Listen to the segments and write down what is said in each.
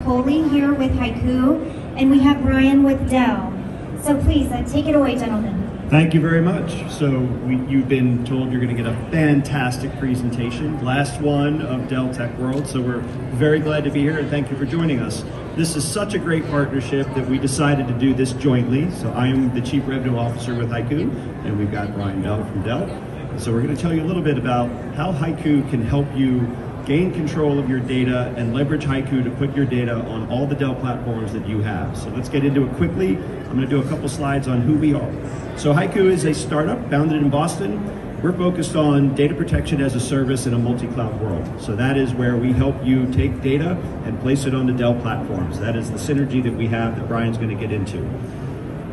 Coley here with HYCU, and we have Brian with Dell. So please, take it away, gentlemen. Thank you very much. So you've been told you're going to get a fantastic presentation, last one of Dell Tech World. So we're very glad to be here, and thank you for joining us. This is such a great partnership that we decided to do this jointly. So I am the Chief Revenue Officer with HYCU, and we've got Brian Bell from Dell. So we're going to tell you a little bit about how HYCU can help you gain control of your data and leverage HYCU to put your data on all the Dell platforms that you have. So let's get into it quickly. I'm going to do a couple slides on who we are. So HYCU is a startup founded in Boston. We're focused on data protection as a service in a multi-cloud world. So that is where we help you take data and place it on the Dell platforms. That is the synergy that we have that Brian's going to get into.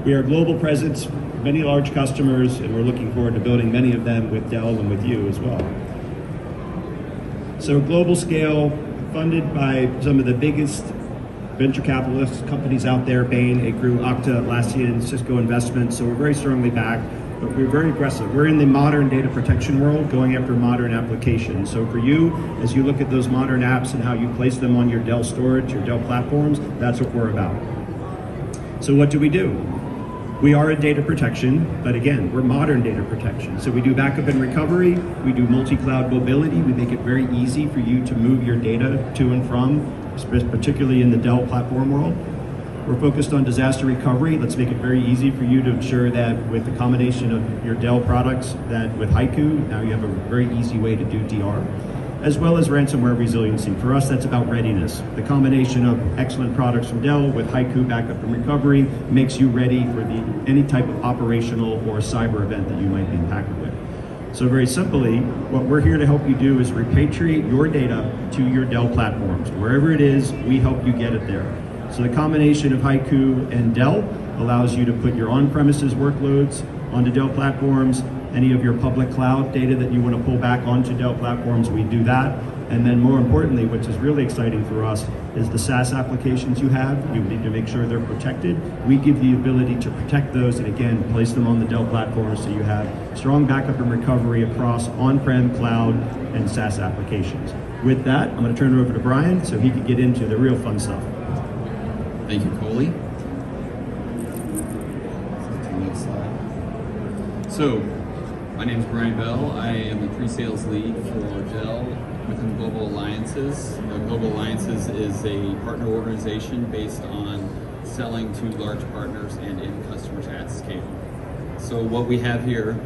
We are a global presence, many large customers, and we're looking forward to building many of them with Dell and with you as well. So global scale, funded by some of the biggest venture capitalist companies out there, Bain, Acru, Okta, Atlassian, Cisco Investments. So we're very strongly backed, but we're very aggressive. We're in the modern data protection world, going after modern applications. So for you, as you look at those modern apps and how you place them on your Dell storage, your Dell platforms, that's what we're about. So what do? We are a data protection, but again, we're modern data protection. So we do backup and recovery, we do multi-cloud mobility, we make it very easy for you to move your data to and from, particularly in the Dell platform world. We're focused on disaster recovery. Let's make it very easy for you to ensure that with the combination of your Dell products, that with HYCU, now you have a very easy way to do DR, as well as ransomware resiliency. For us, that's about readiness. The combination of excellent products from Dell with HYCU backup and recovery makes you ready for any type of operational or cyber event that you might be impacted with. So very simply, what we're here to help you do is repatriate your data to your Dell platforms. Wherever it is, we help you get it there. So the combination of HYCU and Dell allows you to put your on-premises workloads onto Dell platforms. Any of your public cloud data that you want to pull back onto Dell platforms, we do that. And then more importantly, which is really exciting for us, is the SaaS applications you have. You need to make sure they're protected. We give the ability to protect those and again, place them on the Dell platforms so you have strong backup and recovery across on-prem, cloud, and SaaS applications. With that, I'm going to turn it over to Brian so he can get into the real fun stuff. Thank you, Coley. So, my name is Brian Bell. I am the pre-sales lead for Dell within Global Alliances. Global Alliances is a partner organization based on selling to large partners and end customers at scale. So what we have here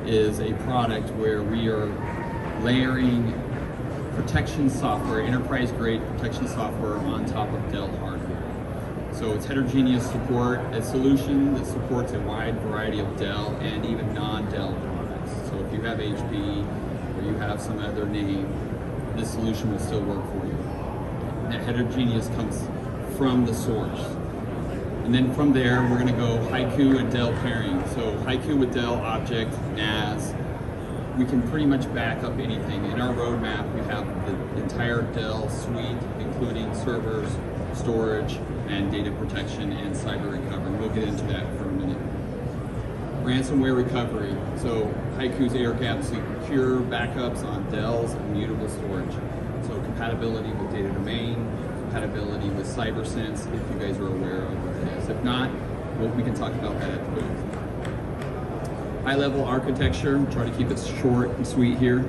is a product where we are layering protection software, enterprise-grade protection software on top of Dell hardware. So it's heterogeneous support, a solution that supports a wide variety of Dell and even non-Dell products. So if you have HP or you have some other name, this solution will still work for you. That heterogeneous comes from the source. And then from there, we're going to go HYCU and Dell pairing. So HYCU with Dell Object, NAS, we can pretty much back up anything. In our roadmap, we have the entire Dell suite, including servers, storage, and data protection and cyber recovery. We'll get into that for a minute. Ransomware recovery. So HYCU's air-gapped secure backups on Dell's immutable storage. So compatibility with data domain, compatibility with CyberSense, if you guys are aware of what it is. If not, well, we can talk about that at the booth. High-level architecture, try to keep it short and sweet here.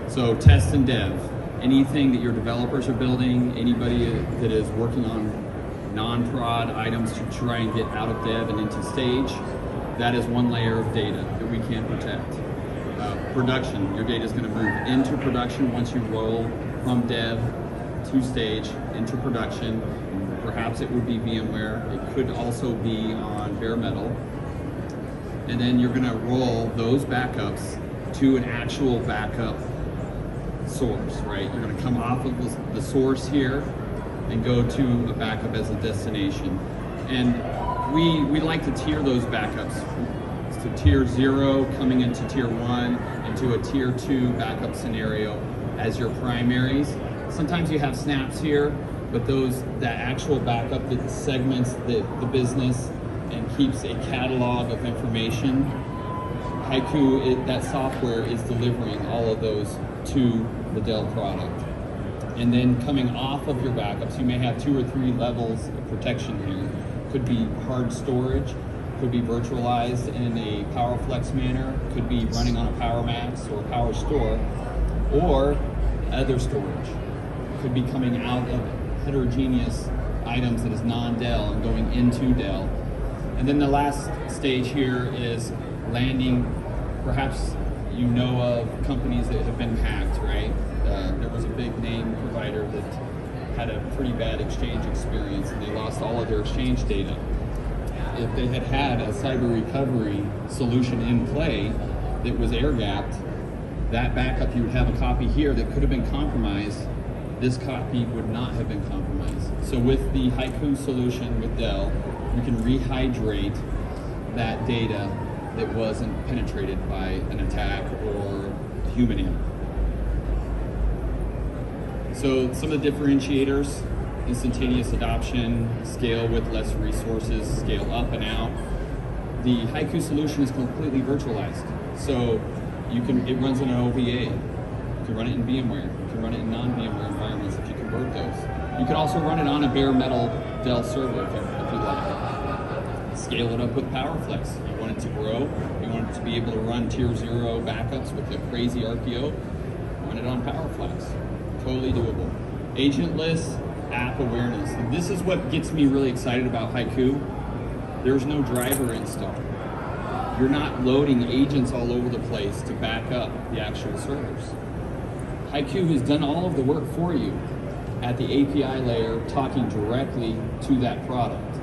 So test and dev. Anything that your developers are building, anybody that is working on non-prod items to try and get out of dev and into stage, that is one layer of data that we can protect. Production, your data is going to move into production once you roll from dev to stage into production. Perhaps it would be VMware. It could also be on bare metal. And then you're going to roll those backups to an actual backup source, right? You're going to come off of the source here and go to a backup as a destination. And we like to tier those backups. So tier 0 coming into tier 1 into a tier 2 backup scenario as your primaries. Sometimes you have snaps here, but that actual backup that segments the business and keeps a catalog of information, HYCU, that software is delivering all of those to the Dell product. And then coming off of your backups, you may have 2 or 3 levels of protection here. Could be hard storage, could be virtualized in a PowerFlex manner, could be running on a PowerMax or Power Store, or other storage. Could be coming out of heterogeneous items that is non-Dell and going into Dell. And then the last stage here is landing, perhaps you know of companies that have been hacked, right? There was a big name provider that had a pretty bad exchange experience and they lost all of their exchange data. If they had had a cyber recovery solution in play that was air-gapped, that backup, you would have a copy here that could have been compromised. This copy would not have been compromised. So with the HYCU solution with Dell, we can rehydrate that data that wasn't penetrated by an attack or a human error. So some of the differentiators: instantaneous adoption, scale with less resources, scale up and out. The HYCU solution is completely virtualized. So it runs in an OVA. You can run it in VMware. You can run it in non-VMware environments if you convert those. You can also run it on a bare metal Dell server if you like. Scale it up with PowerFlex. You want it to grow. You want it to be able to run tier 0 backups with a crazy RPO. Run it on PowerFlex. Totally doable. Agentless app awareness. And this is what gets me really excited about HYCU. There's no driver install. You're not loading agents all over the place to back up the actual servers. HYCU has done all of the work for you at the API layer, talking directly to that product.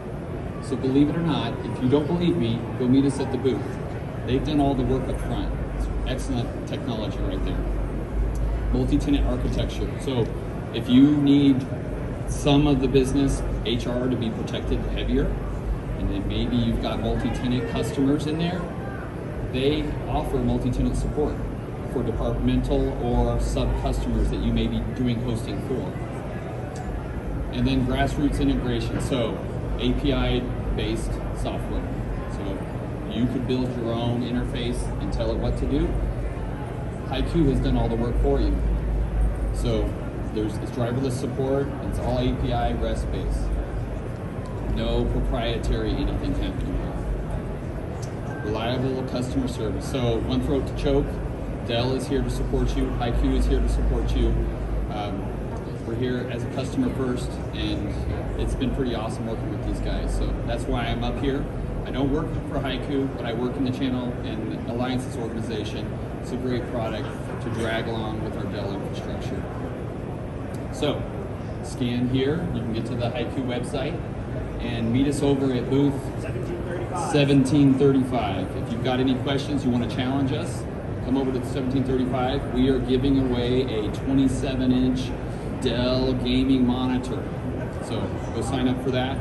So believe it or not, if you don't believe me, go meet us at the booth. They've done all the work up front. It's excellent technology right there. Multi-tenant architecture. So if you need some of the business HR to be protected heavier, and then maybe you've got multi-tenant customers in there, they offer multi-tenant support for departmental or sub-customers that you may be doing hosting for. And then grassroots integration, so API-based software. So you could build your own interface and tell it what to do. HYCU has done all the work for you. So it's driverless support, it's all API REST-based. No proprietary anything happening here. Reliable customer service. So one throat to choke. Dell is here to support you. HYCU is here to support you. We're here as a customer first, and it's been pretty awesome working with these guys. So that's why I'm up here. I don't work for HYCU, but I work in the channel and alliances organization. It's a great product to drag along with our Dell infrastructure. So scan here. You can get to the HYCU website and meet us over at booth 1735. If you've got any questions, you want to challenge us, come over to the 1735. We are giving away a 27-inch Dell gaming monitor. So go sign up for that.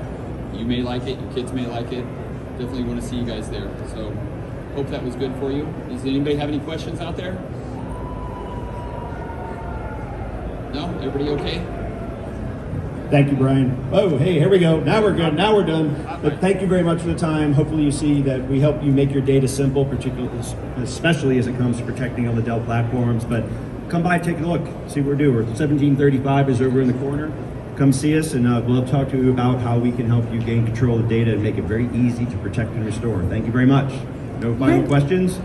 You may like it, your kids may like it. Definitely want to see you guys there. So hope that was good for you. Does anybody have any questions out there? No? Everybody okay? Thank you, Brian. Oh, hey, here we go. Now we're good. Now we're done. But thank you very much for the time. Hopefully you see that we help you make your data simple, particularly, especially as it comes to protecting on the Dell platforms. But come by, take a look, see what we're doing. 1735 is over in the corner. Come see us, and we'll talk to you about how we can help you gain control of the data and make it very easy to protect and restore. Thank you very much. No final questions?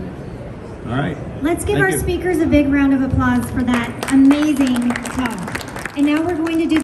All right. Let's give our speakers a big round of applause for that amazing talk. And now we're going to do